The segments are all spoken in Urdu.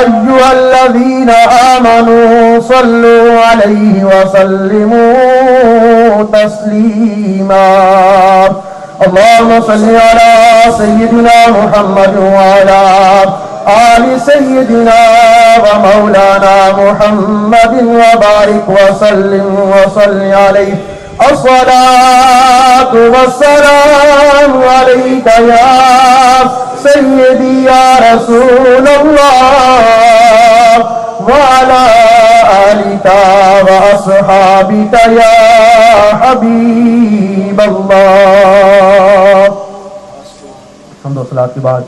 أيها الذين آمنوا صلوا عليه وسلموا تسليما اللهم صل على سيدنا محمد وعلى آل سيدنا ومولانا محمد وبارك وسلم وصل عليه الصلاة والسلام عليك يا سيدي يا رسول الله وعلى آلك وأصحابك يا حبيب الله. حمد و صلاۃ کے بعد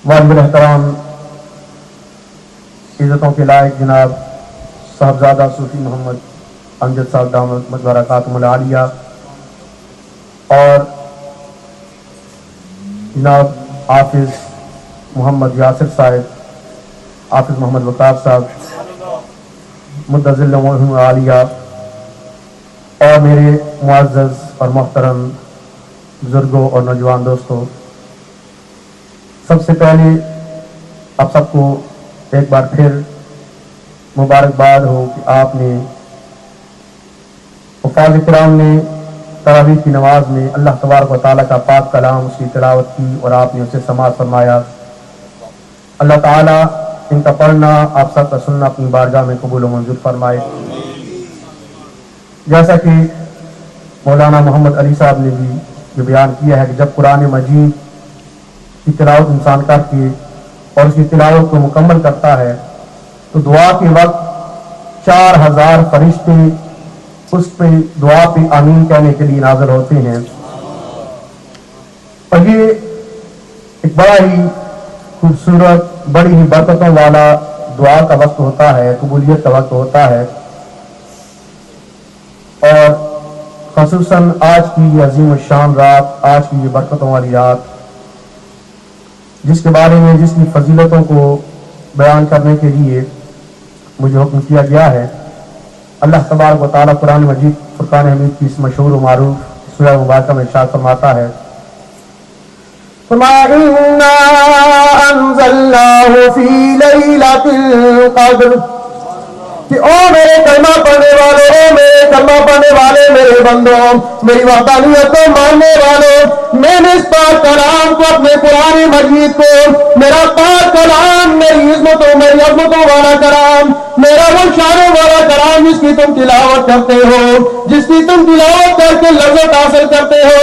واجب الاحترام عزتوں کے لائق جناب صاحبزادہ صوفی محمد امجد صاحب دامت برکاتہم العالیہ اور جناب حافظ محمد یاسر صاحب، حافظ محمد وقاف صاحب مدظل عالیہ اور میرے معزز اور محترم بزرگوں اور نوجوان دوستوں، سب سے پہلے آپ سب کو ایک بار پھر مبارکباد ہو کہ آپ نے حفاظ کرام نے تراویح کی نماز میں اللہ تبارک و تعالیٰ کا پاک کلام اس کی تلاوت کی اور آپ نے اسے سماعت فرمایا. اللہ تعالیٰ ان کا پڑھنا آپ سب کا سننا اپنی بارگاہ میں قبول و منظور فرمائے. جیسا کہ مولانا محمد علی صاحب نے بھی یہ بیان کیا ہے کہ جب قرآن مجید کی تلاوت انسان کر کے اور اس کی تلاوت کو مکمل کرتا ہے تو دعا کے وقت 4000 فرشتے اس پہ دعا پہ آمین کہنے کے لیے نازل ہوتے ہیں. اور یہ ایک بڑا ہی خوبصورت، بڑی ہی برکتوں والا دعا کا وقت ہوتا ہے، قبولیت کا وقت ہوتا ہے. اور خصوصاً آج کی یہ عظیم الشان رات، آج کی یہ برکتوں والی رات، جس کے بارے میں جس کی فضیلتوں کو بیان کرنے کے لیے مجھے حکم کیا گیا ہے، اللہ تبارک و تعالیٰ قرآن مجید فرقان حمید کی اس مشہور و معروف سورہ مبارکہ میں ارشاد فرماتا ہے إِنَّا أَنزَلْنَاهُ فِي لَيْلَةِ الْقَدْرِ کہ او میرے کلمہ پڑھنے والے، او میرے کلمہ پڑھنے والے میرے بندوں، میری وحدانیت کو ماننے والوں، میں نے اس پاک کلام کو، اپنے قرآن مجید کو، میرا پاک کلام، میری عظمتوں میری عظمتوں والا کلام، میرا وہ شانوں والا کلام جس کی تم تلاوت کرتے ہو، جس کی تم تلاوت کر کے لذت حاصل کرتے ہو،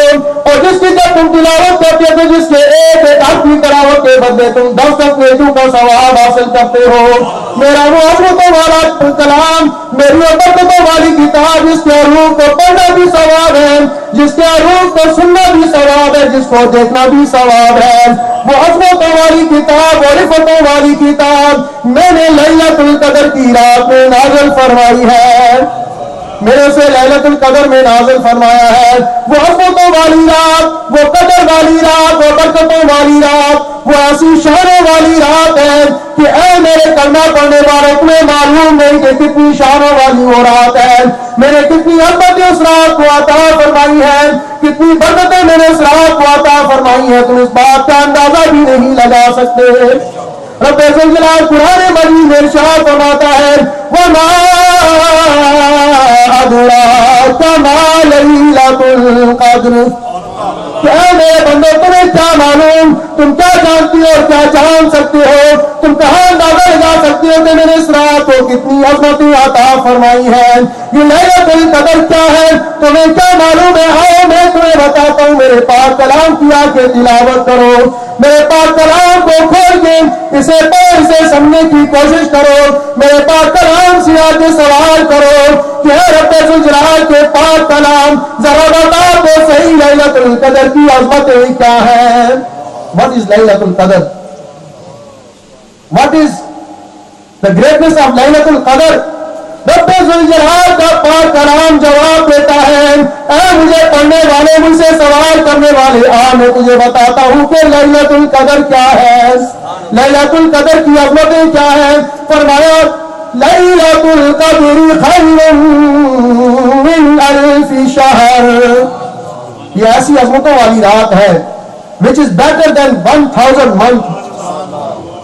اور جس کی جب تم تلاوت کرتے ہو جس کے ایک حرف کی تلاوت کے بدلے تم 10 نیکیوں کا ثواب حاصل کرتے ہو. میرا وہ عظمتوں والا کلام، میری برکتوں والی کتاب جس کے حروف کو پڑھنا بھی ثواب ہے، جس کے حروف کو سننا بھی ثواب ہے، جس کو دیکھنا بھی ثواب ہے، وہ عظمتوں والی کتاب اور عفتوں والی کتاب میں نے لیلۃ القدر کی رات میں نازل فرمائی ہے، میرے سے لیلۃ القدر میں نازل فرمایا ہے. وہ عظمتوں والی رات، وہ قدر والی رات، وہ برکتوں والی رات، وہ ایسی شانوں والی رات ہے کہ اے میرے کلمہ پڑھنے والوں تمہیں معلوم نہیں کہ کتنی شانوں والی وہ رات ہے. میں نے کتنی عظمتیں اس رات کو عطا فرمائی ہے، کتنی برکتیں میں نے اس رات کو عطا فرمائی ہے، تم اس بات کا اندازہ بھی نہیں لگا سکتے. رب ذوالجلال قرآن مجید میں ارشاد فرماتا ہے وَمَا أَدْرَاكَ مَا لَيْلَةُ الْقَدْرِ کیا میرے بندے تمہیں کیا معلوم، تم کیا جانتی ہو اور کیا جان سکتے ہو، تم کہاں اندازہ لگا سکتے ہو کہ میں نے اس رات کو کتنی عظمتیں عطا فرمائی ہے. یہ لیلۃ القدر کیا ہے تمہیں کیا معلوم ہے؟ آؤ میں تمہیں بتاتا ہوں. میرے پاک کلام کی آ کے تلاوت کرو، میرے پاک کلام کو کھول کے اسے پڑھ اسے سمجھنے کی کوشش کرو، میرے پاک کلام سے آ کے سوال کرو کہ اے رب ذوالجلال کے پاک کلام ذرا بتا تو صحیح لیلۃ القدر کی عظمتیں کیا ہیں. What is لیلۃ القدر? What is the greatness of لیلۃ القدر? رب ذوالجلال کا پاک کلام جواب دیتا ہے اے مجھے پڑھنے والے، مجھ سے سوال کرنے والے، آ میں تجھے بتاتا ہوں کہ لیلۃ القدر کیا ہے، لیلۃ القدر کی عظمتیں کیا ہیں. فرمایا لیلۃ القدر خیر من الف شہر، یہ ایسی عظمتوں والی رات ہے which is better than 1000 months.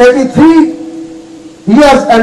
83 years and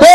2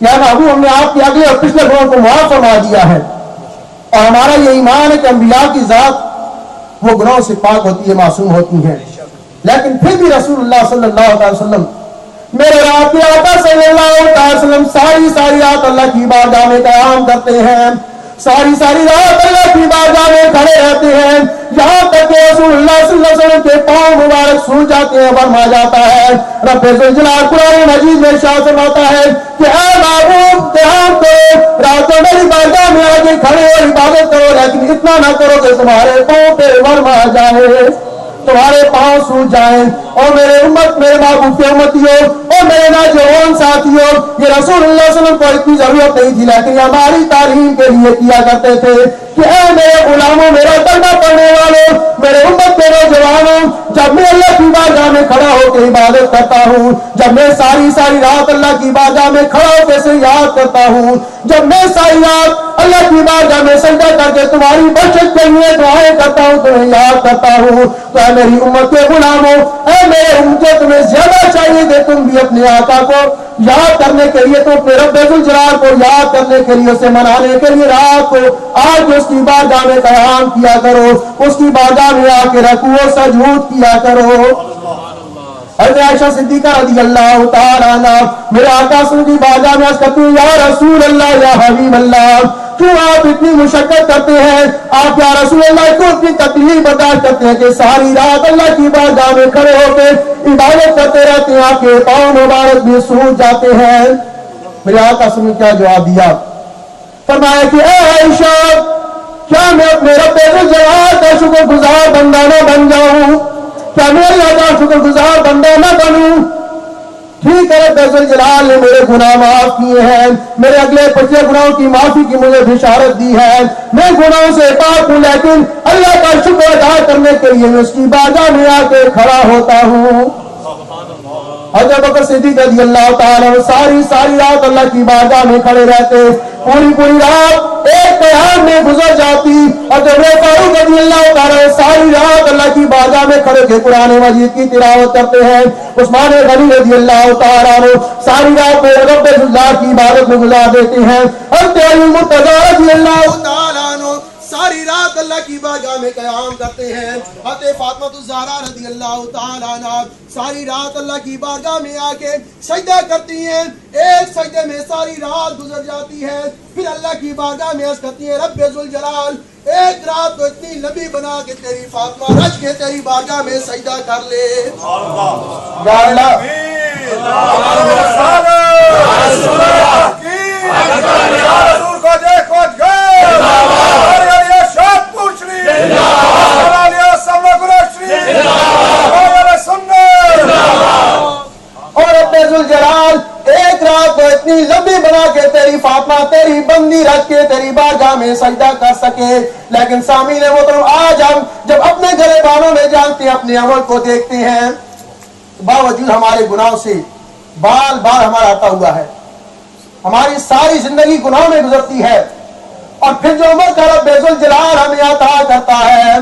یا محبوب ہم نے آپ کے اگلے اور پچھلے گناہوں کو معاف فرما دیا ہے، اور ہمارا یہ ایمان ہے کہ انبیاء کی ذات وہ گناہوں سے پاک ہوتی ہے، معصوم ہوتی ہے، لیکن پھر بھی رسول اللہ صلی اللہ علیہ وسلم میرے رات کے آقا صلی اللہ علیہ وسلم ساری رات اللہ کی بارگاہ میں قیام کرتے ہیں، ساری رات اللہ کی بارگاہ میں کھڑے رہتے ہیں، یہاں تک کہ رسول اللہ صلی اللہ علیہ وسلم کے پاؤں مبارک سوج جاتے ہیں، فرمایا جاتا ہے رب ذوالجلال قرآن مجید میں ارشاد فرماتا ہے کہ اے محبوب قیام کرو، رات کو میری بارگاہ میں آ کے کھڑے اور عبادت کرو، لیکن اتنا نہ کرو کہ تمہارے پاؤں پہ ورم آ جائے، تمہارے پاؤں سوج جائیں۔ اور میرے امت، میرے محبوب کے امتیوں اور میرے نوجوان ساتھیوں، یہ رسول اللہ صلی اللہ علیہ وسلم کو اتنی ضرورت نہیں تھی، لیکن یہ ہماری تعلیم کے لیے کیا کرتے تھے کہ اے میرے غلاموں، میرا کلمہ پڑھنے والوں، میرے امت کے نوجوانوں، جب میں اللہ کی بارگاہ میں کھڑا ہو کے عبادت کرتا ہوں، جب میں ساری رات اللہ کی بارگاہ میں کھڑا ہو کے اسے یاد کرتا ہوں، جب میں ساری رات اللہ کی بارگاہ میں سجدہ کر کے تمہاری بخشش کے لیے دعائیں کرتا ہوں، تمہیں یاد کرتا ہوں، تو اے میری امت کے غلاموں، اے میرے امت، تمہیں زیادہ چاہیے کہ تم بھی اپنے آقا کو یاد کرنے کے لیے، تو اپنے رب ذوالجلال کو یاد کرنے کے لیے، اسے منانے کے لیے رات کو آج اس کی بارگاہ میں قیام کیا کرو، اس کی بارگاہ میں آ کے رکوع و سجود کیا کرو۔ حضرت عائشہ صدیقہ رضی اللہ تعالیٰ عنہ میرے آقا صلی اللہ علیہ وسلم کی بارگاہ میں عرض کرتی ہیں، یا رسول اللہ، یا حبیب اللہ، کیوں آپ اتنی مشقت کرتے ہیں؟ آپ یا رسول اللہ کو اتنی تکلیف برداشت کرتے ہیں کہ ساری رات اللہ کی بارگاہ میں کھڑے ہو کے عبادت کرتے رہتے ہیں، آپ کے پاؤں مبارک بھی سوج جاتے ہیں۔ میرے آقا صلی اللہ علیہ وسلم نے کیا جواب دیا؟ فرمایا کہ اے عائشہ، کیا میں اپنے رب ذوالجلال کا شکر گزار بندہ نہ بن جاؤں؟ کیا میں اللہ کا شکر گزار بندہ نہ بنوں؟ ٹھیک ہے، رب ذوالجلال نے میرے گناہ معاف کیے ہیں، میرے اگلے پچھلے گناہوں کی معافی کی مجھے بشارت دی ہے، میں گناہوں سے پاک ہوں، لیکن اللہ کا شکر ادا کرنے کے لیے میں اس کی بارگاہ میں آ کے کھڑا ہوتا ہوں۔ حضرت بکر صدیق رضی اللہ تعالیٰ ساری رات اللہ کی بارگاہ میں کھڑے رہتے، پوری رات ایک قیام میں گزر جاتی، اور جب فاروق رضی اللہ تعالیٰ ساری رات اللہ کی بارگاہ میں کھڑے کے قرآن مجید کی تلاوت کرتے ہیں، عثمان غنی رضی اللہ تعالیٰ ساری رات میں رب ذوالجلال کی عبادت میں گزار دیتے ہیں، حضرت علی مرتضیٰ رضی اللہ تعالیٰ ساری رات اللہ کی بارگاہ میں قیام کرتے ہیں، حضرت فاطمہ الزہرا رضی اللہ تعالیٰ عنہ ساری رات اللہ کی بارگاہ میں آ کے سجدہ کرتی ہیں، ایک سجدے میں ساری رات گزر جاتی ہے، پھر اللہ کی بارگاہ میں عرض کرتی ہیں رب ذوالجلال ایک رات کو اتنی لمبی بنا کے تیری فاطمہ رج کے تیری بارگاہ میں سجدہ کر لے۔ یا اللہ اور رب ذوالجلال ایک رات کو اتنی لمبی بنا کے تیری فاطمہ تیری بندی رکھ کے تیری بارگاہ میں سجدہ کر سکے، لیکن سامعین محترم آج ہم جب اپنے گریبانوں میں جانتے ہیں، اپنے عمل کو دیکھتے ہیں، باوجود ہمارے گناہوں سے بار بار ہمارا ہٹا ہوا ہے، ہماری ساری زندگی گناہوں میں گزرتی ہے، اور پھر جو عمر کا رب ذوالجلال ہمیں عطا کرتا ہے،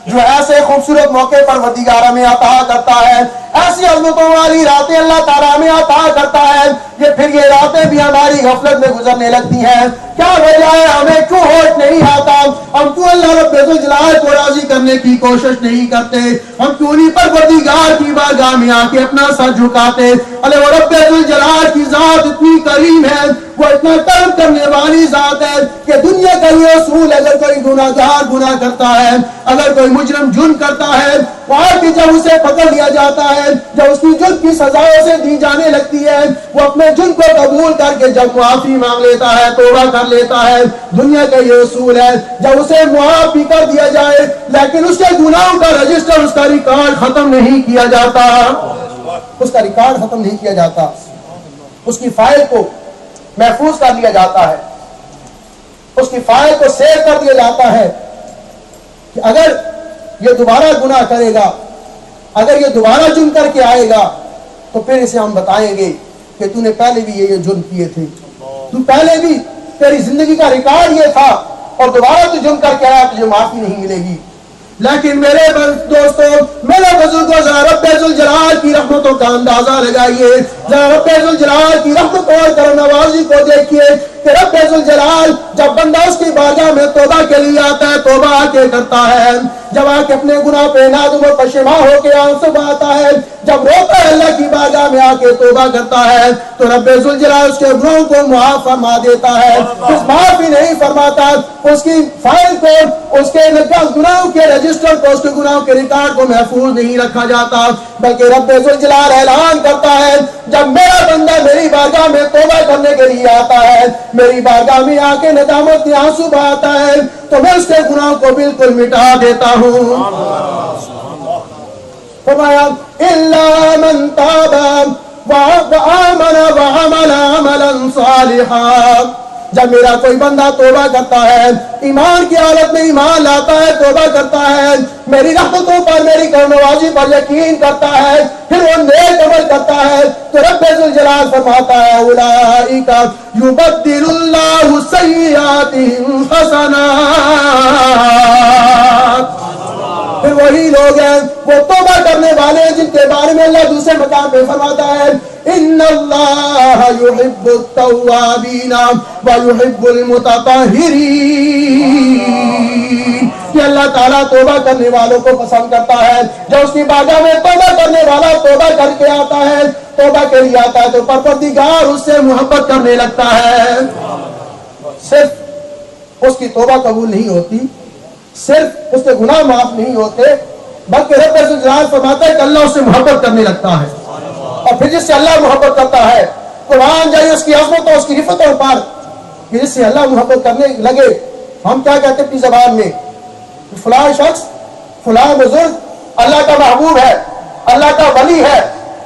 جو ایسے خوبصورت موقع پر پروردگار ہمیں عطا کرتا ہے، ایسی عظمتوں والی راتیں اللہ تعالیٰ ہمیں عطا کرتا ہے، پھر یہ راتیں بھی ہماری غفلت میں گزرنے لگتی ہیں۔ کیا وجہ ہے؟ ہمیں کیوں ہوش نہیں آتا؟ ہم کیوں اللہ رب ذوالجلال کو راضی کرنے کی کوشش نہیں کرتے؟ ہم کیوں نہیں پروردگار کی بارگاہ میں آ کے اپنا سر جھکاتے؟ ارے وہ رب ذوالجلال کی ذات اتنی کریم ہے، وہ اتنا کرم کرنے والی ذات ہے کہ دنیا کا یہ اصول، اگر کوئی گناہگار گناہ کرتا ہے، اگر کوئی مجرم جرم کرتا ہے، وہاں کی جب اسے پکڑ لیا جاتا ہے، جب اس کی جرم کی سزا اسے دی جانے لگتی ہے، وہ اپنے جرم کو قبول کر کے جب معافی مانگ لیتا ہے، توبہ کر لیتا ہے، دنیا کا یہ اصول ہے جب اسے معاف بھی کر دیا جائے لیکن اس کے گناہوں کا رجسٹر، اس کا ریکارڈ ختم نہیں کیا جاتا، اس کا ریکارڈ ختم نہیں کیا جاتا، اس کی فائل کو محفوظ کر لیا جاتا ہے، اس کی فائل کو سیو کر دیا جاتا ہے کہ اگر یہ دوبارہ گناہ کرے گا، اگر یہ دوبارہ جرم کر کے آئے گا تو پھر اسے ہم بتائیں گے کہ تو نے پہلے بھی یہ جرم کیے تھے، تو پہلے بھی تیری زندگی کا ریکارڈ یہ تھا، اور دوبارہ تو جرم کر کے آیا تجھے معافی نہیں ملے گی۔ لیکن میرے دوستوں، میرے بزرگوں، ذرا رب ذوالجلال کی رحمتوں کا اندازہ لگائیے، ذرا رب ذوالجلال کی رحمت اور کرم نوازی کو دیکھیے کہ رب ذوالجلال جب بندہ اس کی بارگاہ میں توبہ کے لیے آتا ہے، توبہ آ کے کرتا ہے، جب آ کے اپنے گناہ پہ نادم و پشیمان ہو کے آنسو بہاتا ہے، جب روتا ہے اللہ کی بارگاہ میں آ کے توبہ کرتا ہے، تو رب ذوالجلال اس کے گناہوں کو معاف فرما دیتا ہے۔ اس معاف ہی نہیں فرماتا، اس کی فائل کو، اس کے گناہوں کے رجسٹر کو، اس کے گناہوں کے ریکارڈ کو محفوظ نہیں رکھا جاتا، بلکہ رب ذوالجلال اعلان کرتا ہے جب میرا بندہ میری بارگاہ میں توبہ کرنے کے لیے آتا ہے، میری بارگاہ میں آ کے ندامت کے آنسو بہاتا ہے، تو میں اس کے گناہوں کو بالکل مٹا دیتا ہوں۔ فرمایا الا من تاب وآمن وعمل عملا صالحا، جب میرا کوئی بندہ توبہ کرتا ہے، ایمان کی حالت میں ایمان لاتا ہے، توبہ کرتا ہے، میری رحمتوں پر، میری کرم نوازی پر یقین کرتا ہے، پھر وہ نیک عمل کرتا ہے، تو رب ذوالجلال فرماتا ہے اولئک یبدل اللہ سیئاتہم حسنات، پھر وہی لوگ ہیں، وہ توبہ کرنے والے جن کے بارے میں اللہ دوسرے مقام پہ فرماتا ہے ان اللہ یحب التوابین ویحب المتطہرین، کہ اللہ تعالیٰ توبہ کرنے والوں کو پسند کرتا ہے، جب اس کی بارگاہ میں توبہ کرنے والا توبہ کر کے آتا ہے، توبہ کے لیے آتا ہے، تو پروردگار اس سے محبت کرنے لگتا ہے۔ صرف اس کی توبہ قبول نہیں ہوتی، صرف اس کے گناہ معاف نہیں ہوتے، بلکہ رب ذوالجلال فرماتا ہے کہ اللہ اس سے محبت کرنے لگتا ہے، اور پھر جس سے اللہ محبت کرتا ہے، قرآن جائے اس کی عظمت اور اس کی رفتوں پر، کہ جس سے اللہ محبت کرنے لگے، ہم کیا کہتے ہیں اپنی زبان میں، فلاں شخص، فلاں بزرگ اللہ کا محبوب ہے، اللہ کا ولی ہے۔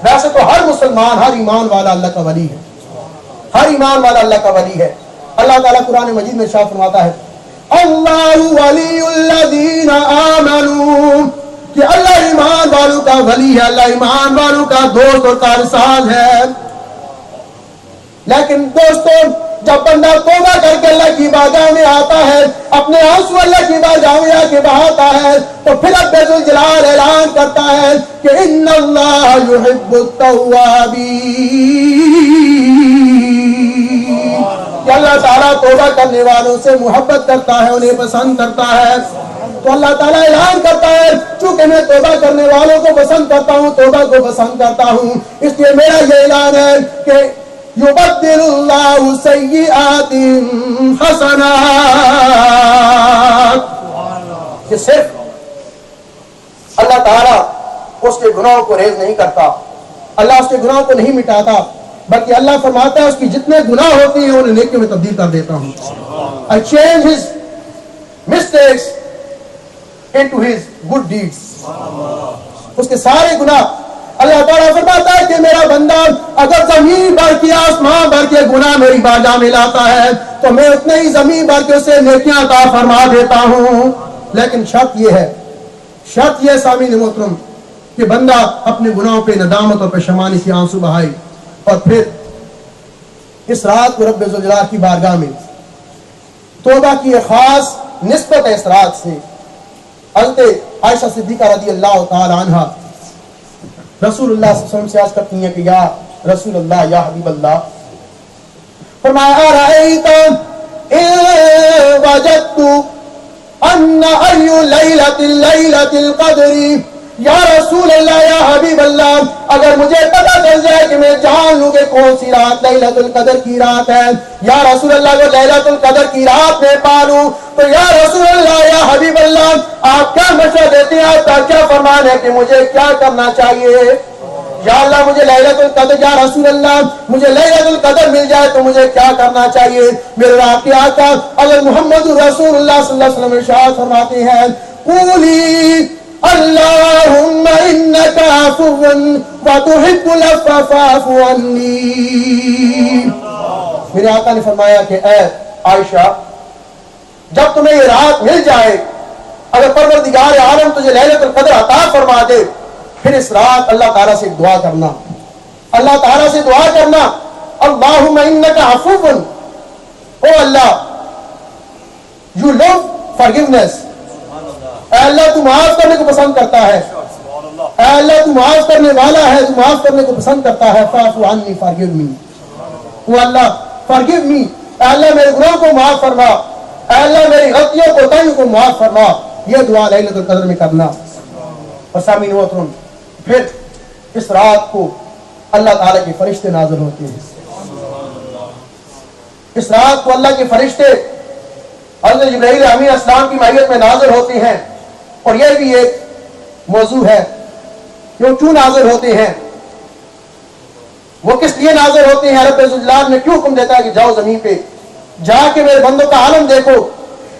ویسے تو ہر مسلمان، ہر ایمان والا اللہ کا ولی ہے، ہر ایمان والا اللہ کا ولی ہے۔ اللہ تعالیٰ قرآن مجید میں ارشاد فرماتا ہے اللہ ولی الذین آمنوا، کہ اللہ ایمان والوں کا ولی ہے، اللہ ایمان والوں کا دوست اور کارساز ہے۔ لیکن دوستوں، جب بندہ توبہ کر کے اللہ کی بارگاہ میں آتا ہے، اپنے آنسو اللہ کی بارگاہ میں آ کے بہاتا ہے، تو پھر رب ذوالجلال اعلان کرتا ہے کہ ان اللہ یحب التوابین، کہ اللہ تعالیٰ توبہ کرنے والوں سے محبت کرتا ہے، انہیں پسند کرتا ہے۔ تو اللہ تعالیٰ اعلان کرتا ہے چونکہ میں توبہ کرنے والوں کو پسند کرتا ہوں، توبہ کو پسند کرتا ہوں، اس لیے میرا یہ اعلان ہے کہ یبدل اللہ سیئات حسنات، کہ صرف اللہ تعالیٰ اس کے گناہوں کو ریز نہیں کرتا، اللہ اس کے گناہوں کو نہیں مٹاتا، بلکہ اللہ فرماتا ہے اس کی جتنے گناہ ہوتی ہیں انہیں نیکیوں میں تبدیل کر دیتا ہوں۔ I change his mistakes into his good deeds، اس کے سارے گناہ اللہ تعالیٰ فرماتا ہے کہ میرا بندہ اگر زمین بھر کے، آسمان بھر کے گناہ میری بارگاہ میں لاتا ہے، تو میں اتنے ہی زمین بھر کے اسے نیکیاں عطا فرما دیتا ہوں۔ لیکن شرط یہ ہے، شرط یہ سامعین محترم، کہ بندہ اپنے گناہوں پہ ندامت اور پشیمانی سے آنسو بہائے، اور پھر اس رات کو رب ذوالجلال کی بارگاہ میں توبہ کی ایک خاص نسبت ہے اس رات سے۔ حضرت عائشہ صدیقہ رضی اللہ تعالی عنہ رسول اللہ صلی اللہ علیہ وسلم سے عرض کرتی ہیں کہ یا رسول اللہ، یا حبیب اللہ، فرمایا ارأیت ان وجدت ان ای لیلۃ القدر، یا رسول اللہ، یا حبیب اللہ، اگر مجھے پتہ چل جائے کہ میں جان لوں کہ کون سی رات لیلۃ القدر کی رات ہے، یا رسول اللہ اگر لیلۃ القدر کی رات میں پالوں، تو یا رسول اللہ، یا حبیب اللہ، آپ کیا مشورہ دیتے ہیں، آپ کا کیا فرمان ہے کہ مجھے کیا کرنا چاہیے؟ یا اللہ مجھے لیلۃ القدر، یا رسول اللہ مجھے لیلۃ القدر مل جائے تو مجھے کیا کرنا چاہیے؟ میرے آپ کے آقا اگر محمد رسول اللہ صلی اللہ علیہ وسلم ارشاد فرماتے ہیں قولی اللہم انکا عفو وتحب العفو فاعف عنی، میرے آقا نے فرمایا کہ اے عائشہ، جب تمہیں یہ رات مل جائے، اگر پروردگار عالم تجھے لیلۃ القدر عطا فرما دے، پھر اس رات اللہ تعالیٰ سے دعا کرنا، اللہ تعالیٰ سے دعا کرنا اللہم انکا عفو، او اللہ یو لو forgiveness، اے اللہ تو معاف کرنے کو پسند کرتا ہے، اے اللہ تو معاف کرنے والا ہے، تو معاف کرنے کو پسند کرتا ہے. فاعف عنی forgive me. او اللہ forgive me. اے اللہ میرے گناہوں کو معاف فرما، اے اللہ میری غلطیوں کو کوتاہیوں کو معاف فرما. یہ دعا لیلۃ القدر میں کرنا. اور سامعین محترم، پھر اس رات کو اللہ تعالیٰ کے فرشتے نازل ہوتے ہیں. اس رات کو اللہ کے فرشتے حضرت جبرائیل امین السلام کی معیت میں نازل ہوتے ہیں. اور یہ بھی ایک موضوع ہے کہ وہ کیوں نازل ہوتے ہیں، وہ کس لیے نازل ہوتے ہیں. رب الجلال نے کیوں حکم دیتا ہے کہ جاؤ زمین پہ جا کے میرے بندوں کا عالم دیکھو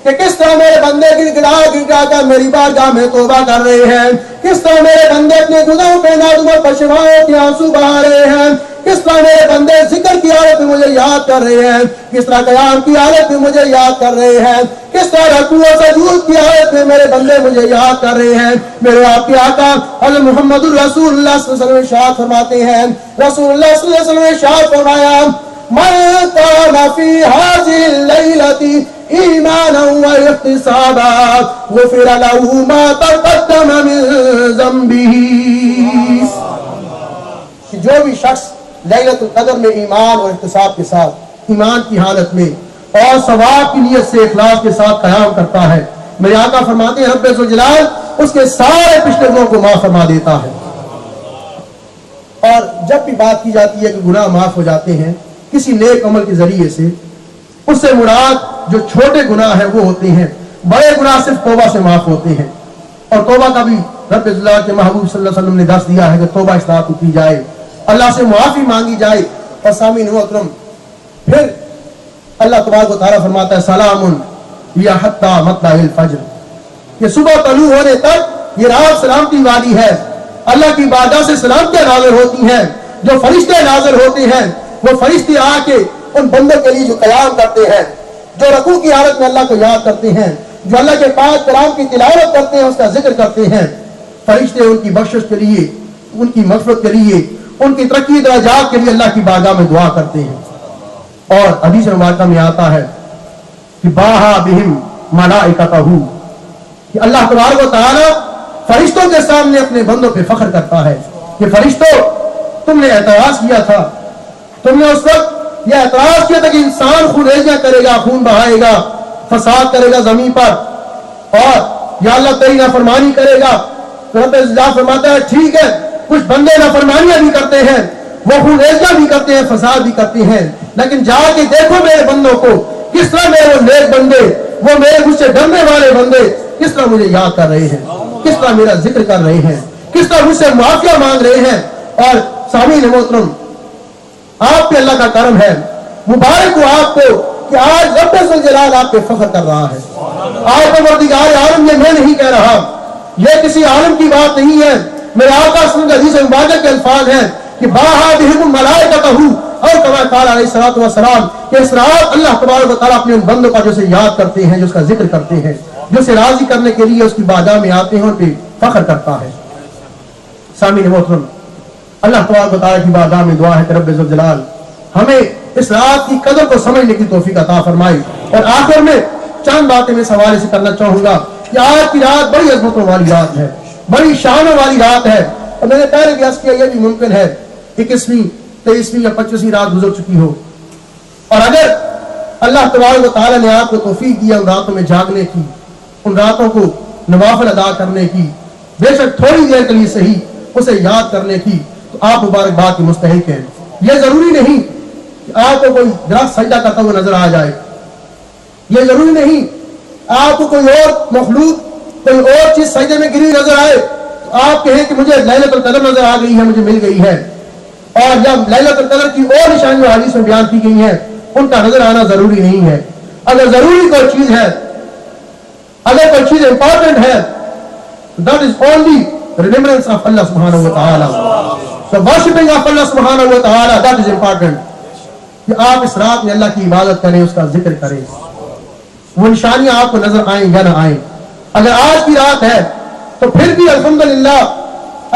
کہ کس طرح میرے بندے گڑ کر میری بارگاہ میں توبہ کر رہے ہیں، کس طرح میرے بندے اپنے گناہوں پہ نادم اور پشیمانیوں کے آنسو بہا رہے ہیں، کس طرح میرے بندے ذکر کی حالت میں مجھے یاد کر رہے ہیں، کس طرح قیام کی حالت میں مجھے یاد کر رہے ہیں، کس طرح رکوع و سجود کی حالت میں میرے بندے مجھے یاد کر رہے ہیں. میرے آپ کے آقا حضرت محمد الرسول اللہ صلی اللہ علیہ وسلم ارشاد فرماتے ہیں، رسول اللہ صلی اللہ علیہ وسلم ارشاد فرمایا، من قام فی هذه الليلة ایمانا و احتسابا غفر له ما تقدم من ذنبه. کہ جو بھی شخص لیلۃ القدر میں ایمان اور احتساب کے ساتھ، ایمان کی حالت میں اور ثواب کی نیت سے اخلاص کے ساتھ قیام کرتا ہے، میرے آقا فرماتے ہیں رب ذوالجلال اس کے سارے پچھلے گناہوں کو معاف فرما دیتا ہے. اور جب بھی بات کی جاتی ہے کہ گناہ معاف ہو جاتے ہیں کسی نیک عمل کے ذریعے سے، اس سے مراد جو چھوٹے گناہ ہیں وہ ہوتے ہیں، بڑے گناہ صرف توبہ سے معاف ہوتے ہیں. اور توبہ کا بھی رب اللہ کے محبوب صلی اللہ علیہ وسلم نے درس دیا ہے کہ توبہ اس رات کو کی جائے، اللہ سے معافی مانگی جائے. اور سامعین محترم، پھر اللہ تبارک و تعالیٰ فرماتا ہے سلام یا حتی مطلع الفجر، کہ صبح طلوع ہونے تک یہ رات سلامتی والی ہے. اللہ کی بارگاہ سے سلامتیاں نازل ہوتی ہیں، جو فرشتے نازل ہوتے ہیں وہ فرشتے آ کے ان بندوں کے لیے جو قیام کرتے ہیں، جو رکوع کی حالت میں اللہ کو یاد کرتے ہیں، جو اللہ کے پاک کلام کی تلاوت کرتے ہیں، اس کا ذکر کرتے ہیں، فرشتے ان کی بخشش کے لیے، ان کی مغفرت کے لیے، ان کی ترقی درجات کے لیے اللہ کی بارگاہ میں دعا کرتے ہیں. اور حدیث مبارکہ میں آتا ہے کہ باہا بہم ملائکتہ، کہ اللہ تبارک و تعالیٰ فرشتوں کے سامنے اپنے بندوں پہ فخر کرتا ہے کہ فرشتوں تم نے اعتراض کیا تھا، تم نے اس وقت یہ اعتراض کیا تھا کہ انسان خون ریزیاں کرے گا، خون بہائے گا، فساد کرے گا زمین پر، اور یا اللہ تیری نافرمانی کرے گا. تو رب العزت فرماتا ہے ٹھیک ہے، کچھ بندے نافرمانیاں بھی کرتے ہیں، وہ خون ریزیاں بھی کرتے ہیں، فساد بھی کرتے ہیں، لیکن جا کے دیکھو میرے بندوں کو کس طرح میرے وہ نیک بندے، وہ میرے مجھ سے ڈرنے والے بندے کس طرح مجھے یاد کر رہے ہیں، کس طرح میرا ذکر کر رہے ہیں، کس طرح مجھ سے معافیہ مانگ رہے ہیں. اور سامعین محترم، آپ پہ اللہ کا کرم ہے، مبارک ہو آپ کو کہ آج رب ذوالجلال آپ پہ فخر کر رہا ہے. آج پروردگار عالم، یہ میں نہیں کہہ رہا، یہ کسی عالم کی بات نہیں ہے، میرے آقا صلی اللہ علیہ وسلم مبارک کے الفاظ ہیں کہ باہا بہم ملائکتہ، اور کما قال علیہ الصلوۃ والسلام کہ اس رات اللہ تبارک و تعالیٰ اپنے ان بندوں کا جو سے یاد کرتے ہیں، جو اس کا ذکر کرتے ہیں، جو اسے راضی کرنے کے لیے اس کی بارگاہ میں آتے ہیں، ان پہ فخر کرتا ہے. سامعین محترم، اللہ تبارک و تعالیٰ کی بارگاہ میں دعا ہے کہ رب ذوالجلال ہمیں اس رات کی قدر کو سمجھنے کی توفیق عطا فرمائے. اور آخر میں چند باتیں میں اس حوالے سے کرنا چاہوں گا کہ آج کی رات بڑی عظمتوں والی رات ہے، بڑی شانوں والی رات ہے. اور میں نے پہلے بھی عرض کیا یہ بھی ممکن ہے 21ویں 23ویں یا 25ویں رات گزر چکی ہو، اور اگر اللہ تبارک و تعالیٰ نے آپ کو توفیق دیا ان راتوں میں جاگنے کی، ان راتوں کو نوافل ادا کرنے کی، بے شک تھوڑی دیر کے لیے صحیح اسے یاد کرنے کی، تو آپ مبارکباد کے مستحق ہیں. یہ ضروری نہیں کہ آپ کو کوئی درخت سجدہ کرتا ہوا نظر آ جائے، یہ ضروری نہیں آپ کو کوئی اور مخلوق، کوئی اور چیز سجدے میں گری نظر آئے تو آپ کہیں کہ مجھے لیلۃ القدر نظر آ گئی ہے، مجھے مل گئی ہے. اور جب لیلۃ القدر کی اور نشانیاں حدیث میں بیان کی گئی ہیں ان کا نظر آنا ضروری نہیں ہے. اگر ضروری کوئی چیز ہے، اگر کوئی چیز امپورٹنٹ ہے، that is only remembrance of Allah subhanahu wa ta'ala. So worshipping of Allah subhanahu wa ta'ala, that is important. کہ آپ اس رات میں اللہ کی عبادت کریں، اس کا ذکر کریں، وہ نشانیاں آپ کو نظر آئیں یا نہ آئیں. اگر آج کی رات ہے تو پھر بھی الحمدللہ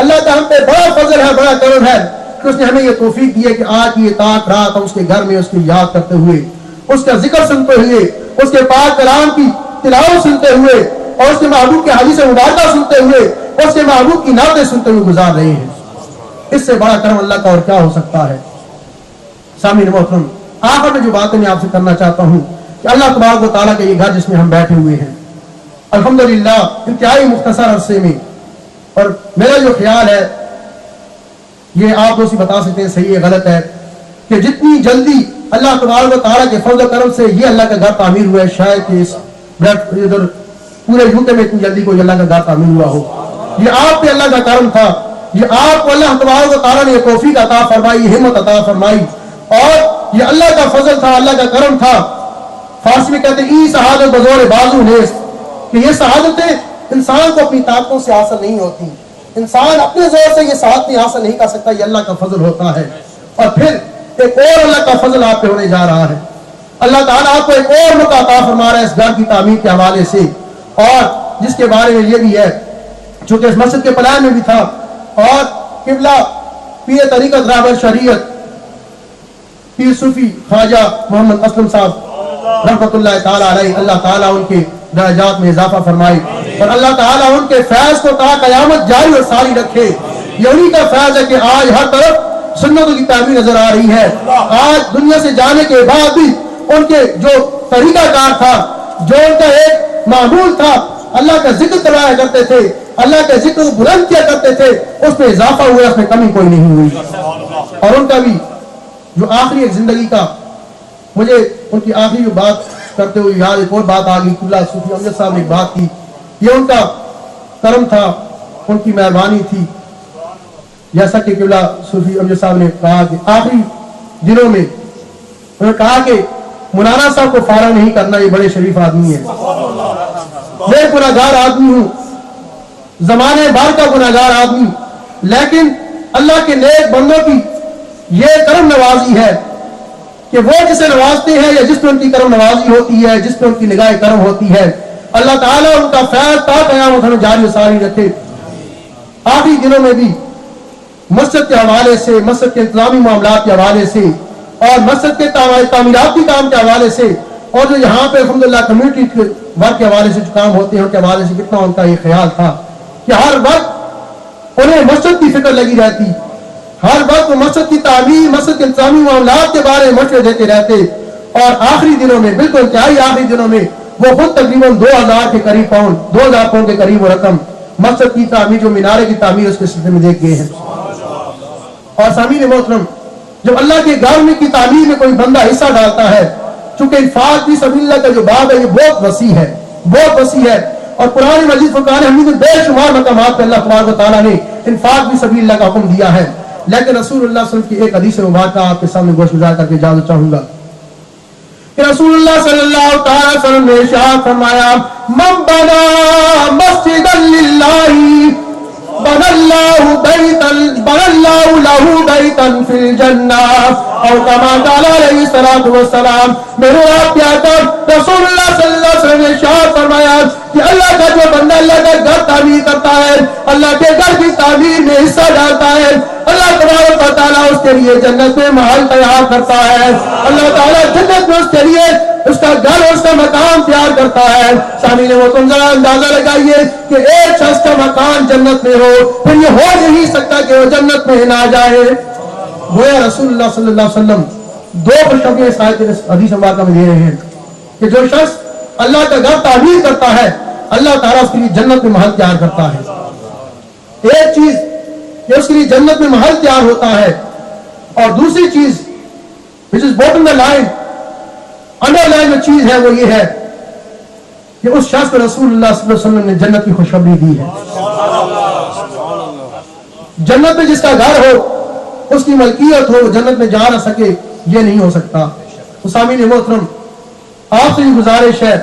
اللہ کا ہم پہ بڑا فضل ہے، بڑا کرم ہے کہ اس نے ہمیں یہ توفیق دی ہے کہ آج کی یہ تاک رات ہم اس کے گھر میں اس کی یاد کرتے ہوئے، اس کا ذکر سنتے ہوئے، اس کے پاک کلام کی تلاوت سنتے ہوئے اور اس کے محبوب کے حدیث مبارکہ سنتے ہوئے اور اس کے محبوب کی نعتیں سنتے ہوئے گزار رہے ہیں. اس سے بڑا کرم اللہ کا اور کیا ہو سکتا ہے. سامعین محترم، آخر میں جو باتیں میں آپ سے کرنا چاہتا ہوں کہ اللہ تبارک و تعالیٰ کا یہ گھر جس میں ہم بیٹھے ہوئے ہیں الحمدللہ انتہائی مختصر عرصے میں، اور میرا جو خیال ہے یہ آپ دوسری بتا سکتے ہیں صحیح ہے غلط ہے، کہ جتنی جلدی اللہ تبارک و تعالیٰ کے فضل و کرم سے یہ اللہ کا گھر تعمیر ہوا ہے، شاید کہ اس ادھر پورے یوکے میں اتنی جلدی کوئی اللہ کا گھر تعمیر ہوا ہو. یہ آپ پہ اللہ کا کرم تھا، یہ آپ کو اللہ تبارک و تعالیٰ نے یہ توفیق عطا فرمائی، یہ ہمت عطا فرمائی، اور یہ اللہ کا فضل تھا، اللہ کا کرم تھا. فارسی میں کہتے ہیں ای سعادت بزور بازو نیست، کہ یہ سعادتیں انسان کو اپنی طاقتوں سے حاصل نہیں ہوتی، انسان اپنے زور سے یہ سعادتیں حاصل نہیں کر سکتا، یہ اللہ کا فضل ہوتا ہے. اور پھر ایک اور اللہ کا فضل آپ پہ ہونے جا رہا ہے. اللہ تعالیٰ آپ کو ایک اور موقع عطا فرما رہا ہے اس گھر کی تعمیر کے حوالے سے، اور جس کے بارے میں یہ بھی ہے چونکہ اس مسجد کے پلان میں بھی تھا، اور قبلہ پیر طریقت رہبر شریعت پیر صوفی خواجہ محمد اسلم صاحب رحمۃ اللہ تعالیٰ علیہ، اللہ تعالیٰ ان کے درجات میں اضافہ فرمائے اور اللہ تعالیٰ ان کے فیض کو تا قیامت جاری اور ساری رکھے. یہ انہی کا فیض ہے کہ آج ہر طرف سنتوں کی تعمیر نظر آ رہی ہے. آج دنیا سے جانے کے بعد بھی ان کے جو طریقہ کار تھا، جو ان کا ایک معمول تھا، اللہ کا ذکر کرایا کرتے تھے، اللہ کا ذکر بلند کیا کرتے تھے، اس میں اضافہ ہوا، اس میں کمی کوئی نہیں ہوئی. اور ان کا بھی جو آخری ایک زندگی کا، مجھے ان کی آخری جو بات کرتے ہوئے یاد ایک اور بات آ گئی. قبلہ صوفی امجد صاحب نے ایک بات کی، یہ ان کا کرم تھا، ان کی مہربانی تھی. جیسا کہ قبلہ صوفی امجد صاحب نے کہا کہ آخری دنوں میں انہوں نے کہا کہ مولانا صاحب کو فارغ نہیں کرنا، یہ بڑے شریف آدمی ہیں، میں گناہگار آدمی ہوں، زمانے بھر کا گناہگار آدمی، لیکن اللہ کے نیک بندوں کی یہ کرم نوازی ہے کہ وہ جسے نوازتے ہیں یا جس پہ ان کی کرم نوازی ہوتی ہے، جس پہ ان کی نگاہ کرم ہوتی ہے، اللہ تعالیٰ ان کا فیض تا قیامت ہمیں جاری و ساری رکھے. آخری دنوں میں بھی مسجد کے حوالے سے، مسجد کے انتظامی معاملات کے حوالے سے، اور مسجد کے تعمیراتی کام کے حوالے سے، اور جو یہاں پہ الحمدللہ کمیونٹی کے ورک کے حوالے سے جو کام ہوتے ہیں ان کے حوالے سے کتنا ان کا یہ خیال تھا کہ ہر وقت انہیں مسجد کی فکر لگی رہتی، ہر وقت مسجد کی تعمیر، مسجد کے انتظامی معاملات کے بارے میں مشورے دیتے رہتے. اور آخری دنوں میں، بالکل انتہائی آخری دنوں میں، وہ خود تقریباً 2000 کے قریب پاؤنڈ، 2000 پاؤنڈ کے قریب وہ رقم مسجد کی تعمیر، جو مینارے کی تعمیر اس کے سلسلے میں دیکھ گئے ہیں. اور سامعین محترم، جب اللہ کے گھر میں کی تعمیر میں کوئی بندہ حصہ ڈالتا ہے، چونکہ انفاق فی سبیل اللہ کا جو باب ہے یہ بہت وسیع ہے، بہت وسیع ہے. اور قرآن مجید فرقان حمید میں بے شمار مقامات پہ اللہ تبارک و تعالیٰ نے انفاق فی سبیل اللہ کا حکم دیا ہے. لیکن رسول اللہ صلی اللہ علیہ وسلم کی ایک حدیث مبارکہ آپ کے سامنے گوش گزار کر کے اجازت چاہوں گا کہ رسول اللہ صلی اللہ تعالی وسلم نے ارشاد فرمایا، من بنا مسجدا للہ بنى الله له بيتا في الجنة او كما قال عليه الصلاة والسلام. میرے آپ کیا کر رسول اللہ صلی اللہ علیہ وسلم نے ارشاد فرمایا کہ اللہ کا جو بندہ اللہ کا گھر تعمیر کرتا ہے، اللہ کے گھر کی تعمیر میں حصہ ڈالتا ہے، اللہ تبارک و تعالیٰ اس کے لیے جنت میں محل تیار کرتا ہے. اللہ تعالیٰ جنت میں اس کے لیے اس کا گھر اور اس کا مکان تیار کرتا ہے. سامعین وہ تم ذرا اندازہ لگائیے کہ ایک شخص کا مکان جنت میں ہو، پھر یہ ہو نہیں سکتا کہ وہ جنت میں نہ جائے. گویا رسول اللہ صلی اللہ علیہ وسلم دو خوشخبریاں اس آیت حدیث مبارکہ میں دے رہے ہیں کہ جو شخص اللہ کا گھر تعمیر کرتا ہے، اللہ تعالیٰ اس کے لیے جنت میں محل تیار کرتا ہے. ایک چیز کہ اس کے لیے جنت میں محل تیار ہوتا ہے، اور دوسری چیز which is bottom the line، under line جو چیز ہے وہ یہ ہے کہ اس شخص کو رسول اللہ صلی اللہ علیہ وسلم نے جنت کی خوشخبری دی ہے. جنت میں جس کا گھر ہو، اس کی ملکیت ہو، جنت میں جا نہ سکے، یہ نہیں ہو سکتا. تو سامعین محترم، آپ سے یہ گزارش ہے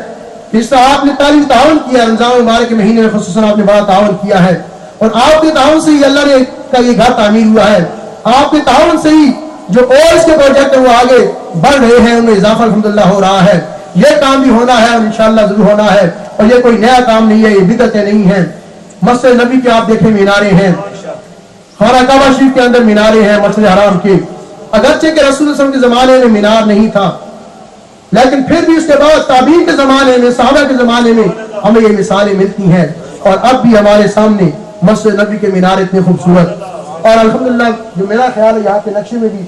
کہ اس طرح آپ نے تعلیم تعاون کیا، رمضان مبارک کے مہینے میں خصوصاً آپ نے بڑا تعاون کیا ہے، اور آپ کے تعاون سے ہی اللہ نے کا یہ گھر تعمیر ہوا ہے. آپ کے تعاون سے ہی جو اور اس کے پروجیکٹ ہیں وہ آگے بڑھ رہے ہیں، ان میں اضافہ الحمدللہ ہو رہا ہے. یہ کام بھی ہونا ہے اور انشاءاللہ ضرور ہونا ہے، اور یہ کوئی نیا کام نہیں ہے، یہ بدعتیں نہیں ہیں. مسجد نبی کے آپ دیکھیں مینارے ہیں، خانہ کعبہ شریف کے اندر مینارے ہیں مسجد حرام کے. اگرچہ کہ رسول اللہ صلی اللہ علیہ وسلم کے زمانے میں مینار نہیں تھا، لیکن پھر بھی اس کے بعد تابعین کے زمانے میں، صحابہ کے زمانے میں ہمیں یہ مثالیں ملتی ہیں، اور اب بھی ہمارے سامنے مسجد نبی کے مینار اتنے خوبصورت، اور الحمدللہ جو میرا خیال ہے یہاں کے نقشے میں بھی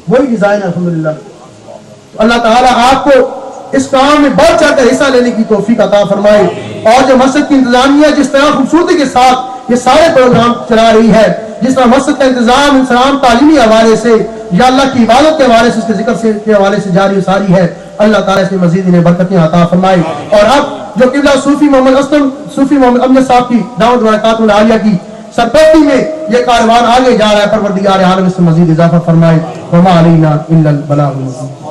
وہی ڈیزائن ہے الحمدللہ۔ تو اللہ تعالیٰ آپ کو اس کام میں بڑھ چڑھ کر حصہ لینے کی توفیق عطا فرمائے، اور جو مسجد کی انتظامیہ جس طرح خوبصورتی کے ساتھ یہ سارے پروگرام چلا رہی ہے، جس طرح مسجد کا انتظام انسان تعلیمی حوالے سے یا اللہ کی عبادت کے حوالے سے، اس کے ذکر سے کے حوالے سے جاری و ساری ہے، اللہ تعالیٰ اس میں مزید انہیں برکتیں عطا فرمائے۔ اور اب جو قبلہ صوفی محمد اسلم صوفی محمد امجد صاحب کی دعوت برکات العالیہ کی سرپرستی میں یہ کاروان آگے جا رہا ہے، پروردگار عالم اس میں مزید اضافہ فرمائے۔ وما علینا الا البلاغ المبین۔